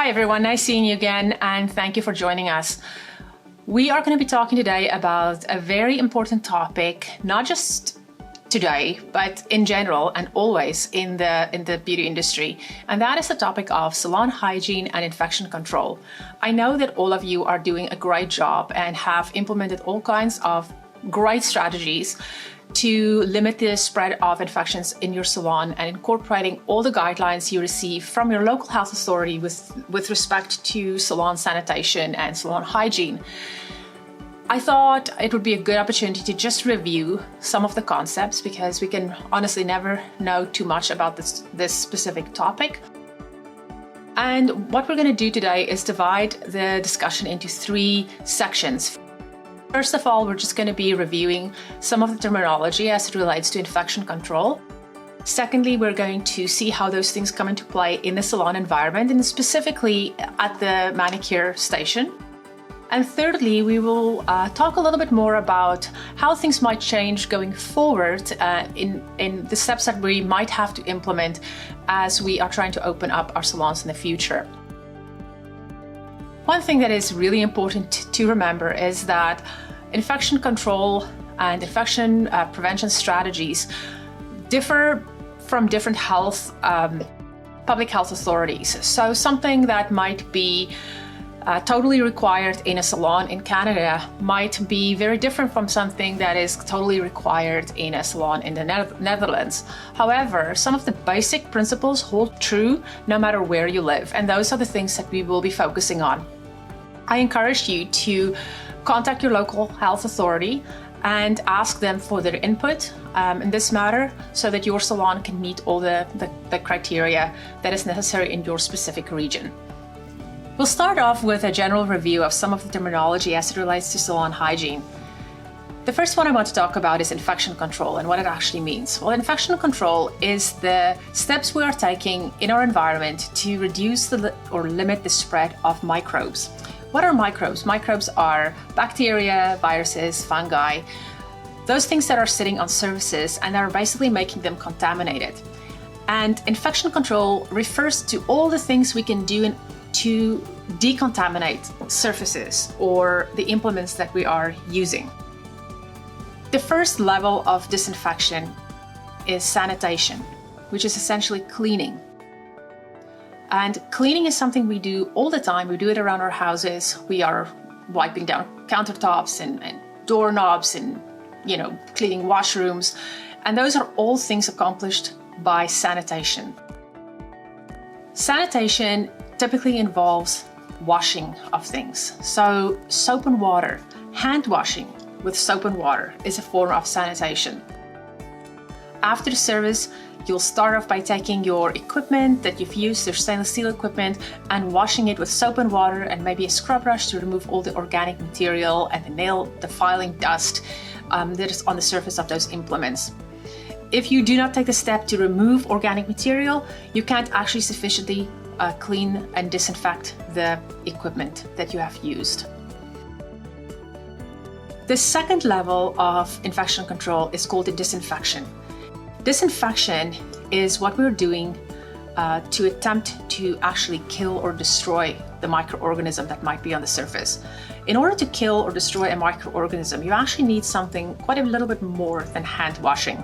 Hi everyone, nice seeing you again and thank you for joining us. We are going to be talking today about a very important topic, not just today, but in general and always in the beauty industry. And that is the topic of salon hygiene and infection control. I know that all of you are doing a great job and have implemented all kinds of great strategies to limit the spread of infections in your salon and incorporating all the guidelines you receive from your local health authority with respect to salon sanitation and salon hygiene. I thought it would be a good opportunity to just review some of the concepts because we can honestly never know too much about this specific topic. And what we're going to do today is divide the discussion into 3 sections. First of all, we're just going to be reviewing some of the terminology as it relates to infection control. Secondly, we're going to see how those things come into play in the salon environment and specifically at the manicure station. And thirdly, we will talk a little bit more about how things might change going forward in the steps that we might have to implement as we are trying to open up our salons in the future. One thing that is really important to remember is that infection control and infection prevention strategies differ from different public health authorities. So something that might be totally required in a salon in Canada might be very different from something that is totally required in a salon in the Netherlands. However, some of the basic principles hold true no matter where you live, and those are the things that we will be focusing on. I encourage you to contact your local health authority and ask them for their input in this matter so that your salon can meet all the criteria that is necessary in your specific region. We'll start off with a general review of some of the terminology as it relates to salon hygiene. The first one I want to talk about is infection control and what it actually means. Well, infection control is the steps we are taking in our environment to reduce or limit the spread of microbes. What are microbes? Microbes are bacteria, viruses, fungi, those things that are sitting on surfaces and are basically making them contaminated. And infection control refers to all the things we can do to decontaminate surfaces or the implements that we are using. The first level of disinfection is sanitation, which is essentially cleaning. And cleaning is something we do all the time. We do it around our houses. We are wiping down countertops and doorknobs and, cleaning washrooms. And those are all things accomplished by sanitation. Sanitation typically involves washing of things. So soap and water, hand washing with soap and water is a form of sanitation. After the service, you'll start off by taking your equipment that you've used, your stainless steel equipment, and washing it with soap and water and maybe a scrub brush to remove all the organic material and the filing dust that is on the surface of those implements. If you do not take the step to remove organic material, you can't actually sufficiently clean and disinfect the equipment that you have used. The second level of infection control is called the disinfection. Disinfection is what we're doing to attempt to actually kill or destroy the microorganism that might be on the surface. In order to kill or destroy a microorganism, you actually need something quite a little bit more than hand washing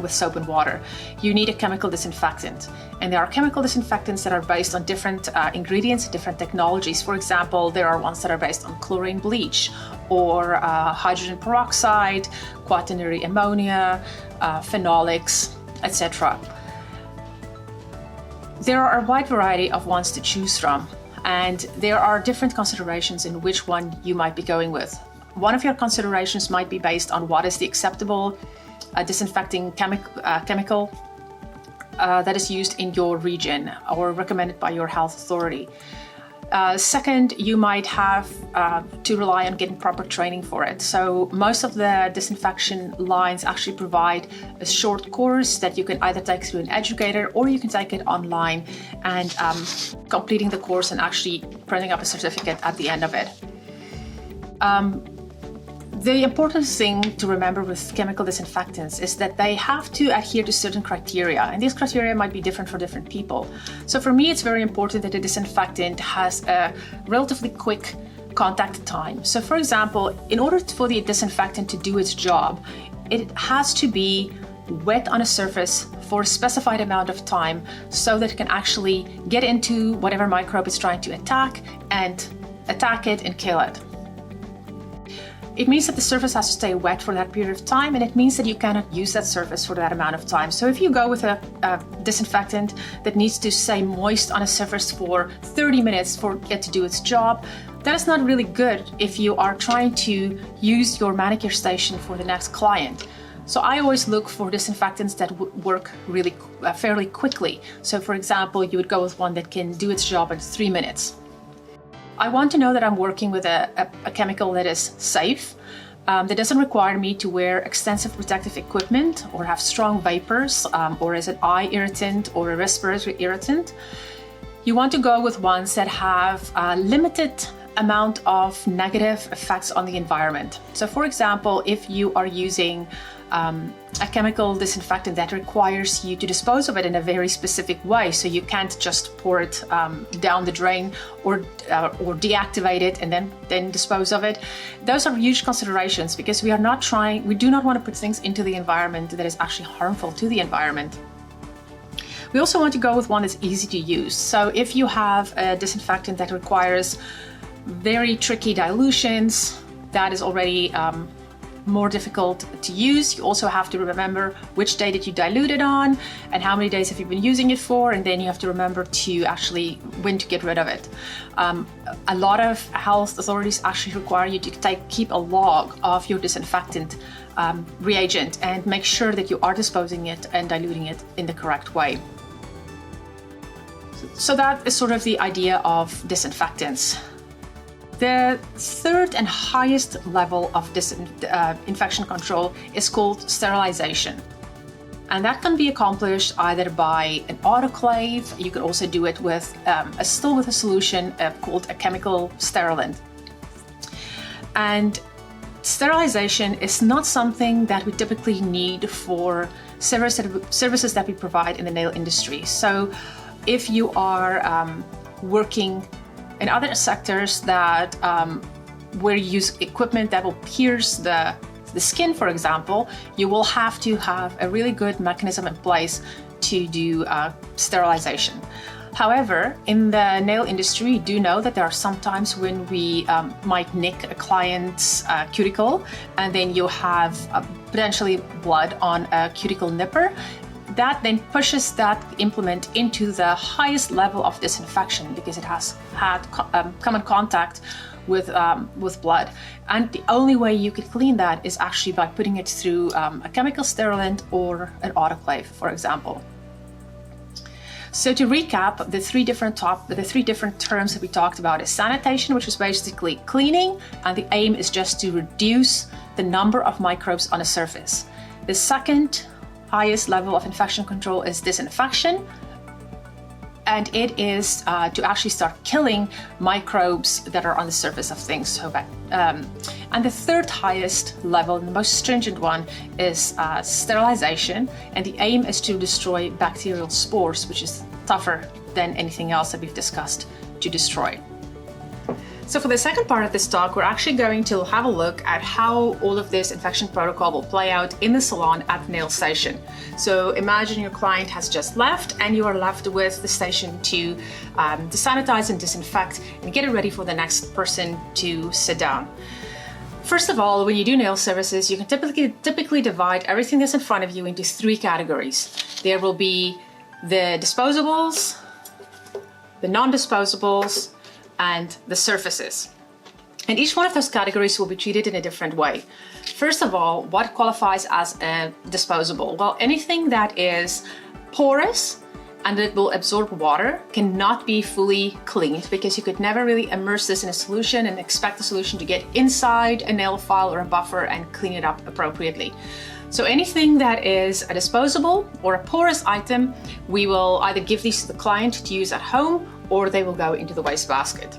with soap and water. You need a chemical disinfectant. And there are chemical disinfectants that are based on different ingredients, different technologies. For example, there are ones that are based on chlorine bleach or hydrogen peroxide, quaternary ammonia, phenolics, etc. There are a wide variety of ones to choose from, and there are different considerations in which one you might be going with. One of your considerations might be based on what is the acceptable disinfecting chemical that is used in your region or recommended by your health authority. Second, you might have to rely on getting proper training for it. So most of the disinfection lines actually provide a short course that you can either take through an educator or you can take it online and completing the course and actually printing up a certificate at the end of it. The important thing to remember with chemical disinfectants is that they have to adhere to certain criteria, and these criteria might be different for different people. So for me, it's very important that a disinfectant has a relatively quick contact time. So for example, in order for the disinfectant to do its job, it has to be wet on a surface for a specified amount of time so that it can actually get into whatever microbe it's trying to attack it and kill it. It means that the surface has to stay wet for that period of time, and it means that you cannot use that surface for that amount of time. So if you go with a disinfectant that needs to stay moist on a surface for 30 minutes for it to do its job, that is not really good if you are trying to use your manicure station for the next client. So I always look for disinfectants that work really fairly quickly. So for example, you would go with one that can do its job in 3 minutes. I want to know that I'm working with a chemical that is safe, that doesn't require me to wear extensive protective equipment or have strong vapors, or as an eye irritant or a respiratory irritant. You want to go with ones that have a limited amount of negative effects on the environment. So for example, if you are using a chemical disinfectant that requires you to dispose of it in a very specific way, so you can't just pour it down the drain or deactivate it and then dispose of it. Those are huge considerations because we do not want to put things into the environment that is actually harmful to the environment. We also want to go with one that's easy to use. So if you have a disinfectant that requires very tricky dilutions, that is already more difficult to use. You also have to remember which day did you dilute it on and how many days have you been using it for, and then you have to remember to actually when to get rid of it. A lot of health authorities actually require you to keep a log of your disinfectant reagent and make sure that you are disposing it and diluting it in the correct way. So that is sort of the idea of disinfectants. The third and highest level of infection control is called sterilization. And that can be accomplished either by an autoclave. You can also do it with still with a solution called a chemical sterilant. And sterilization is not something that we typically need for services that we provide in the nail industry. So if you are working in other sectors that where you use equipment that will pierce the skin, for example, you will have to have a really good mechanism in place to do sterilization. However, in the nail industry, we do know that there are some times when we might nick a client's cuticle, and then you have potentially blood on a cuticle nipper. That then pushes that implement into the highest level of disinfection because it has had come in contact with blood. And the only way you could clean that is actually by putting it through a chemical sterilant or an autoclave, for example. So to recap, the three different terms that we talked about is sanitation, which is basically cleaning, and the aim is just to reduce the number of microbes on a surface. The second highest level of infection control is disinfection, and it is to actually start killing microbes that are on the surface of things. And the third highest level, and the most stringent one, is sterilization, and the aim is to destroy bacterial spores, which is tougher than anything else that we've discussed to destroy. So for the second part of this talk, we're actually going to have a look at how all of this infection protocol will play out in the salon at the nail station. So imagine your client has just left and you are left with the station to sanitize and disinfect and get it ready for the next person to sit down. First of all, when you do nail services, you can typically divide everything that's in front of you into three categories. There will be the disposables, the non-disposables, and the surfaces. And each one of those categories will be treated in a different way. First of all, what qualifies as a disposable? Well, anything that is porous and that will absorb water cannot be fully cleaned because you could never really immerse this in a solution and expect the solution to get inside a nail file or a buffer and clean it up appropriately. So anything that is a disposable or a porous item, we will either give these to the client to use at home or they will go into the wastebasket.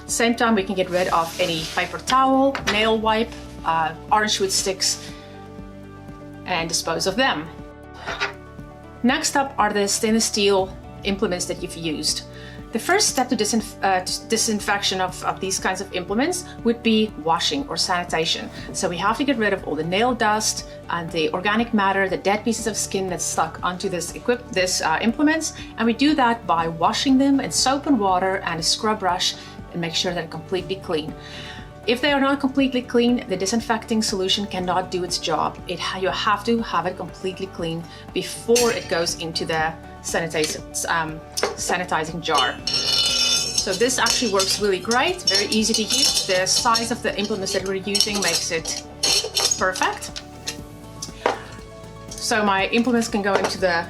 Same time, we can get rid of any paper towel, nail wipe, orange wood sticks and dispose of them. Next up are the stainless steel implements that you've used. The first step to disinfection of these kinds of implements would be washing or sanitation. So we have to get rid of all the nail dust and the organic matter, the dead pieces of skin that's stuck onto this implements, and we do that by washing them in soap and water and a scrub brush and make sure they're completely clean. If they are not completely clean, the disinfecting solution cannot do its job. You have to have it completely clean before it goes into the sanitizing jar. So this actually works really great, very easy to use. The size of the implements that we're using makes it perfect. So my implements can go into the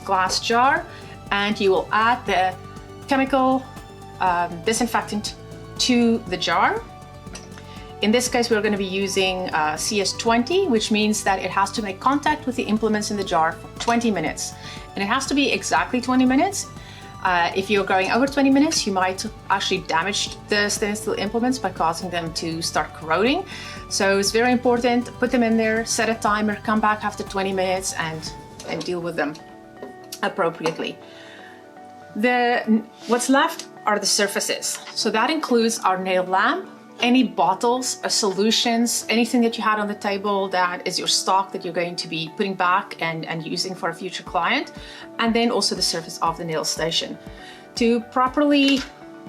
glass jar, and you will add the chemical disinfectant to the jar. In this case, we're going to be using CS20, which means that it has to make contact with the implements in the jar for 20 minutes. And it has to be exactly 20 minutes. If you're going over 20 minutes, you might actually damage the stainless steel implements by causing them to start corroding. So it's very important, put them in there, set a timer, come back after 20 minutes and deal with them appropriately. What's left are the surfaces. So that includes our nail lamp, any bottles, solutions, anything that you had on the table that is your stock that you're going to be putting back and using for a future client, and then also the surface of the nail station. To properly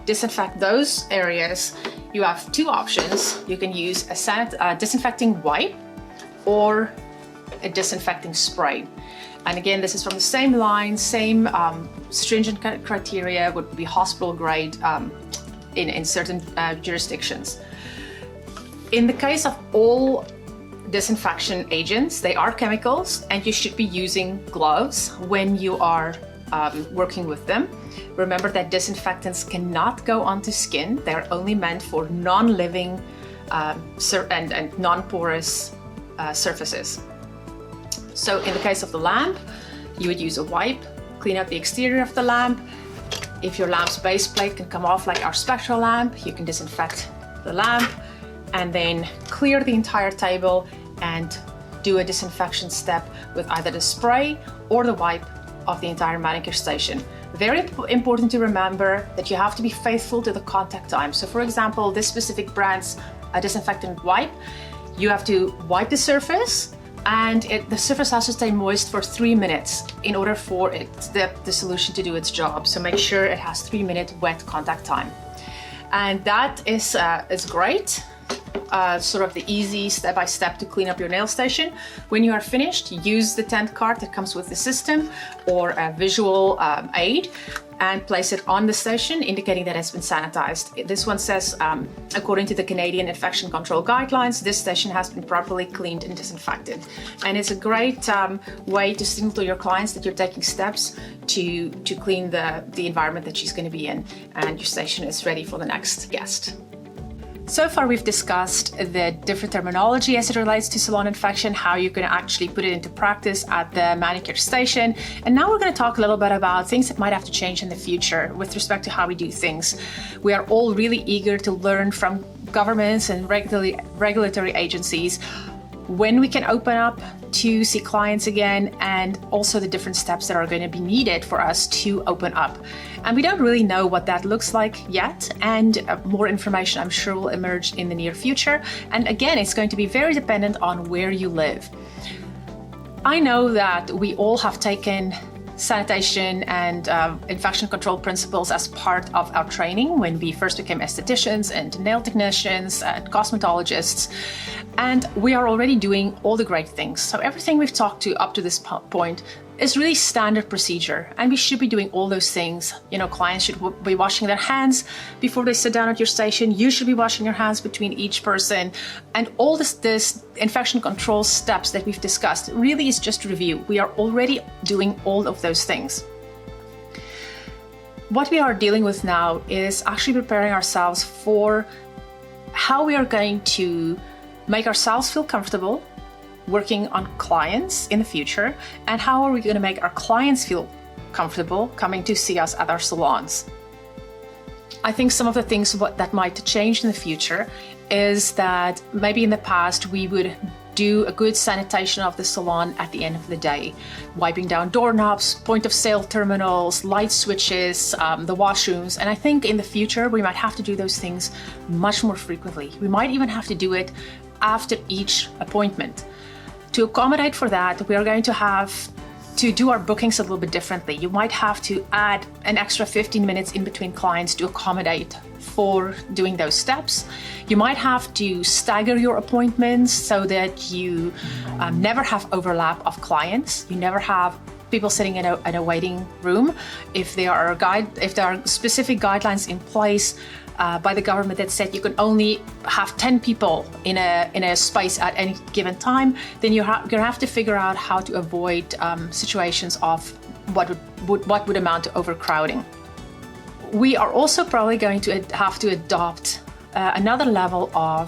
disinfect those areas, you have two options. You can use a disinfecting wipe or a disinfecting spray. And again, this is from the same line, same stringent criteria, would be hospital grade in certain jurisdictions. In the case of all disinfection agents, they are chemicals, and you should be using gloves when you are working with them. Remember that disinfectants cannot go onto skin. They're only meant for non-living and non-porous surfaces. So in the case of the lamp, you would use a wipe, clean up the exterior of the lamp. If your lamp's base plate can come off like our spectral lamp, you can disinfect the lamp and then clear the entire table and do a disinfection step with either the spray or the wipe of the entire manicure station. Very important to remember that you have to be faithful to the contact time. So for example, this specific brand's disinfectant wipe, you have to wipe the surface, and the surface has to stay moist for 3 minutes in order for the solution to do its job. So make sure it has 3-minute wet contact time. And that is great. Sort of the easy step-by-step to clean up your nail station. When you are finished, use the tent card that comes with the system or a visual aid and place it on the station, indicating that it's been sanitized. This one says, according to the Canadian Infection Control Guidelines, this station has been properly cleaned and disinfected. And it's a great way to signal to your clients that you're taking steps to clean the environment that she's going to be in, and your station is ready for the next guest. So far we've discussed the different terminology as it relates to salon infection, how you can actually put it into practice at the manicure station. And now we're going to talk a little bit about things that might have to change in the future with respect to how we do things. We are all really eager to learn from governments and regulatory agencies when we can open up to see clients again, and also the different steps that are going to be needed for us to open up. And we don't really know what that looks like yet, and more information I'm sure will emerge in the near future. And again, it's going to be very dependent on where you live. I know that we all have taken sanitation and infection control principles as part of our training when we first became estheticians and nail technicians and cosmetologists, and we are already doing all the great things. So everything we've talked to up to this point is really standard procedure, and we should be doing all those things. You know, clients should be washing their hands before they sit down at your station. You should be washing your hands between each person, and all this infection control steps that we've discussed really is just review. We are already doing all of those things. What we are dealing with now is actually preparing ourselves for how we are going to make ourselves feel comfortable working on clients in the future, and how are we going to make our clients feel comfortable coming to see us at our salons. I think some of the things that might change in the future is that maybe in the past we would do a good sanitation of the salon at the end of the day, wiping down doorknobs, point of sale terminals, light switches, the washrooms. And I think in the future we might have to do those things much more frequently. We might even have to do it after each appointment. To accommodate for that, we are going to have to do our bookings a little bit differently. You might have to add an extra 15 minutes in between clients to accommodate for doing those steps. You might have to stagger your appointments so that you never have overlap of clients. You never have people sitting in a waiting room. If there are specific guidelines in place by the government that said you can only have 10 people in a space at any given time, then you're gonna have to figure out how to avoid situations of what would amount to overcrowding. We are also probably going to have to adopt another level of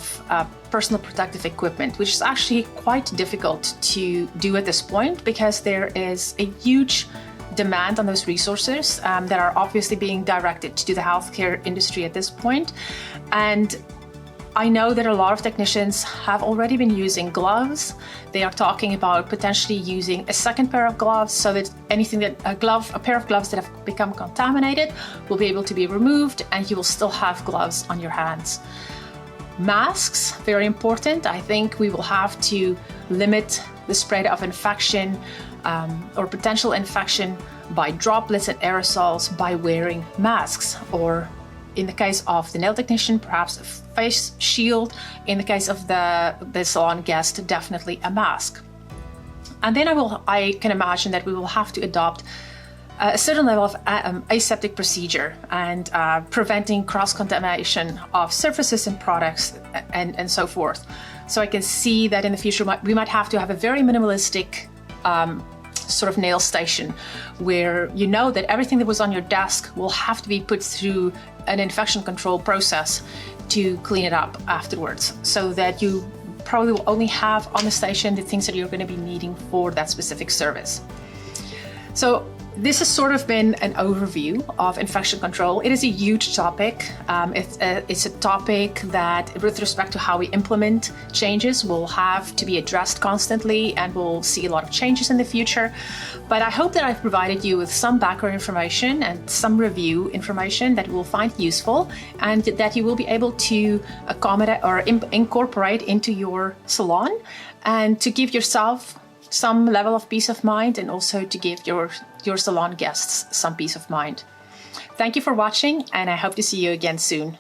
personal protective equipment, which is actually quite difficult to do at this point because there is a huge demand on those resources that are obviously being directed to the healthcare industry at this point. And I know that a lot of technicians have already been using gloves. They are talking about potentially using a second pair of gloves so that a pair of gloves that have become contaminated will be able to be removed and you will still have gloves on your hands. Masks, very important. I think we will have to limit the spread of infection or potential infection by droplets and aerosols by wearing masks, or in the case of the nail technician, perhaps a face shield. In the case of the salon guest, definitely a mask. And then I can imagine that we will have to adopt a certain level of aseptic procedure and preventing cross-contamination of surfaces and products and so forth. So I can see that in the future we might have to have a very minimalistic sort of nail station where you know that everything that was on your desk will have to be put through an infection control process to clean it up afterwards, so that you probably will only have on the station the things that you're going to be needing for that specific service. So this has sort of been an overview of infection control. It is a huge topic. It's a topic that, with respect to how we implement changes, will have to be addressed constantly, and we'll see a lot of changes in the future. But I hope that I've provided you with some background information and some review information that you will find useful, and that you will be able to accommodate or incorporate into your salon, and to give yourself some level of peace of mind, and also to give your salon guests some peace of mind. Thank you for watching, and I hope to see you again soon.